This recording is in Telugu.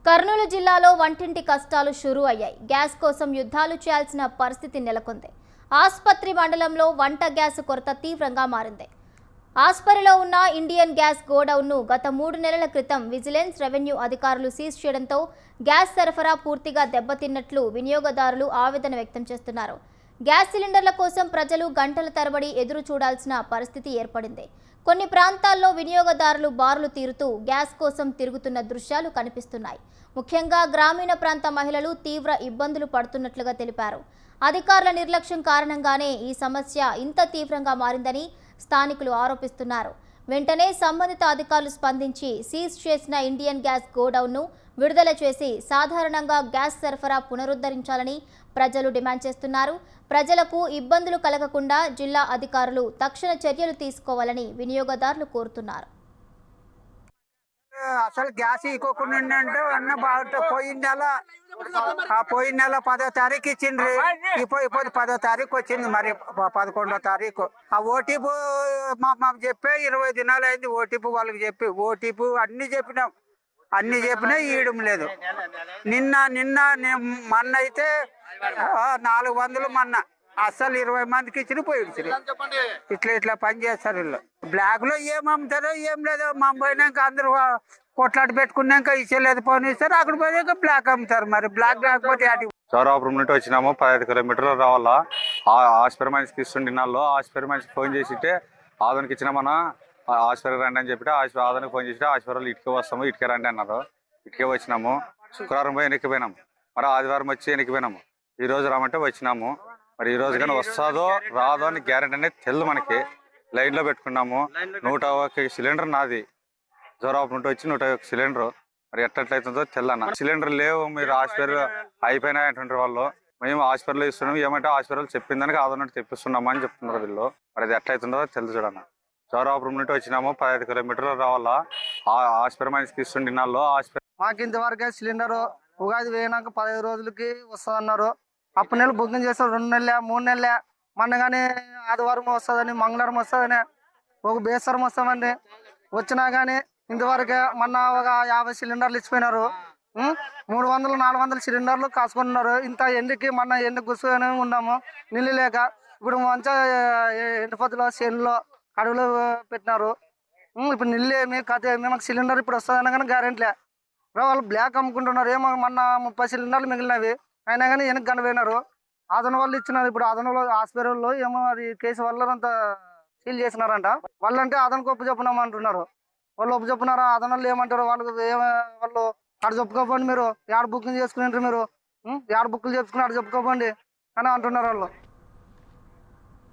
కర్నూలు జిల్లాలో వంటింటి కష్టాలు షురూ అయ్యాయి. గ్యాస్ కోసం యుద్ధాలు చేయాల్సిన పరిస్థితి నెలకొంది. ఆస్పత్రి మండలంలో వంట గ్యాస్ కొరత తీవ్రంగా మారింది. ఆస్పరిలో ఉన్న ఇండియన్ గ్యాస్ గోడౌన్ను గత 3 నెలల క్రితం విజిలెన్స్, రెవెన్యూ అధికారులు సీజ్ చేయడంతో గ్యాస్ సరఫరా పూర్తిగా దెబ్బతిన్నట్లు వినియోగదారులు ఆవేదన వ్యక్తం చేస్తున్నారు. గ్యాస్ సిలిండర్ల కోసం ప్రజలు గంటల తరబడి ఎదురు చూడాల్సిన పరిస్థితి ఏర్పడింది. కొన్ని ప్రాంతాల్లో వినియోగదారులు బారులు తీరుతూ గ్యాస్ కోసం తిరుగుతున్న దృశ్యాలు కనిపిస్తున్నాయి. ముఖ్యంగా గ్రామీణ ప్రాంత మహిళలు తీవ్ర ఇబ్బందులు పడుతున్నట్లుగా తెలిపారు. అధికారుల నిర్లక్ష్యం కారణంగానే ఈ సమస్య ఇంత తీవ్రంగా మారిందని స్థానికులు ఆరోపిస్తున్నారు. వెంటనే సంబంధిత అధికారులు స్పందించి సీజ్ చేసిన ఇండియన్ గ్యాస్ గోడౌన్ను విడుదల చేసి సాధారణంగా గ్యాస్ సరఫరా పునరుద్ధరించాలని ప్రజలు డిమాండ్ చేస్తున్నారు. ప్రజలకు ఇబ్బందులు కలగకుండా జిల్లా అధికారులు తక్షణ చర్యలు తీసుకోవాలని వినియోగదారులు కోరుతున్నారు. అసలు గ్యాస్ ఇవ్వకుండా అంటే అన్న బాగుంటుంది. పోయిన నెల 10వ తారీఖు ఇచ్చిండ్రి, ఇప్పుడు 10వ తారీఖు వచ్చింది, మరి 11వ తారీఖు. ఆ ఓటీపీ మాకు చెప్పే 20 దినాలు అయింది. ఓటీపీ వాళ్ళకి చెప్పి ఓటీపీ అన్ని చెప్పినా ఇవ్వడం లేదు. మొన్న అయితే 400 మొన్న అసలు 20 మందికి ఇచ్చిన పోయి ఇట్లా పని చేస్తారు వీళ్ళు. బ్లాక్ లో ఏం అమ్ముతారో ఏం లేదో. మా పోయినాక అందరూ కొట్లాట పెట్టుకున్నాక ఇచ్చేలేదు, పోనీ ఇస్తారు. అక్కడ పోయాక బ్లాక్ అమ్ముతారు. మరి బ్లాక్ రాకపోతే చౌరాపురం నుండి వచ్చినాము. 15 కిలోమీటర్లు రావాలా. హాస్పిటల్ మనిషికి ఇస్తుండే నాళ్ళు హాస్పిటల్ మనిషికి ఫోన్ చేసితే ఆదోనికి ఇచ్చినామన్నా, హాస్పిటల్ రండి అని చెప్పి ఆదోనికి ఫోన్ చేసి హాస్పిటల్ ఇటుకే వస్తాము, ఇటుకే రండి అన్నారు. ఇటుకే వచ్చినాము. శుక్రవారం పోయి ఎన్నికపోయినాము. మరి ఆదివారం వచ్చి ఎన్నికపోయినాము. ఈ రోజు రామంటే వచ్చినాము. మరి ఈ రోజు కానీ వస్తుందో రాదో అని గ్యారెంటీ అనేది తెలియదు మనకి. లైన్ లో పెట్టుకున్నాము. 101 సిలిండర్ నాది. జోరాపు నుండి వచ్చి 101 సిలిండర్. మరి ఎట్లయితుందో తెల్లన్న. సిలిండర్ లేవు, మీరు హాస్పిటల్ అయిపోయినాయంటుంటారు వాళ్ళు. మేము హాస్పిటల్ ఇస్తున్నాము. ఏమంటే హాస్పిటల్ చెప్పిందానికి ఆదోన్నట్టు తెప్పిస్తున్నాము అని చెప్తున్నారు వీళ్ళు. మరి అది ఎట్లయితుందో తెలుసు చూడన్న. జోరాపురం నుండి వచ్చినాము. 15 కిలోమీటర్లు రావాలా. హాస్పిటల్ మనిషికి ఇస్తుండే నాళ్ళు హాస్పిటల్. మాకు ఇంతవరకే సిలిండర్ ఉగాది వేయినాక 15 రోజులకి వస్తుంది అన్నారు. అప్పుడు నెలలు బుకింగ్ చేస్తారు. 2 నెలలే 3 నెలలే. మొన్న కానీ ఆదివారం వస్తుందని, మంగళవారం వస్తుందని, ఒక బేసరం వస్తామండి. వచ్చినా కానీ ఇంతవరకే మొన్న ఒక 50 సిలిండర్లు ఇచ్చిపోయినారు. 300 400 సిలిండర్లు కాసుకుంటున్నారు. ఇంత ఎండకి మొన్న ఎండ గుసుకొని ఉన్నాము నీళ్ళు లేక. ఇప్పుడు మంచిగా ఎండిపోతులో చేనులో అడవులు పెట్టినారు. ఇప్పుడు నీళ్ళు ఏమి కథ ఏమి, మాకు సిలిండర్ ఇప్పుడు వస్తుందన్నా కానీ గ్యారెంటీలే. వాళ్ళు బ్లాక్ అమ్ముకుంటున్నారు. ఏమో మొన్న 30 సిలిండర్లు మిగిలినవి అయినా కానీ వెనక్కి కనిపోయినారు. ఆదోని వాళ్ళు ఇచ్చినారు. ఇప్పుడు ఆదోనిలో హాస్పిటల్లో ఏమో అది కేసు వల్ల అంత సీల్ చేసినారంట. వాళ్ళంటే ఆదోనికి ఒప్పు చెప్పినామంటున్నారు. వాళ్ళు ఒప్పు చెప్పినారా? ఆదోని ఏమంటారు వాళ్ళు అక్కడ చెప్పుకోపోండి, మీరు 2 బుకింగ్ చేసుకుని మీరు 2 బుక్లు చేసుకుని అక్కడ చెప్పుకోపోండి అని అంటున్నారు వాళ్ళు.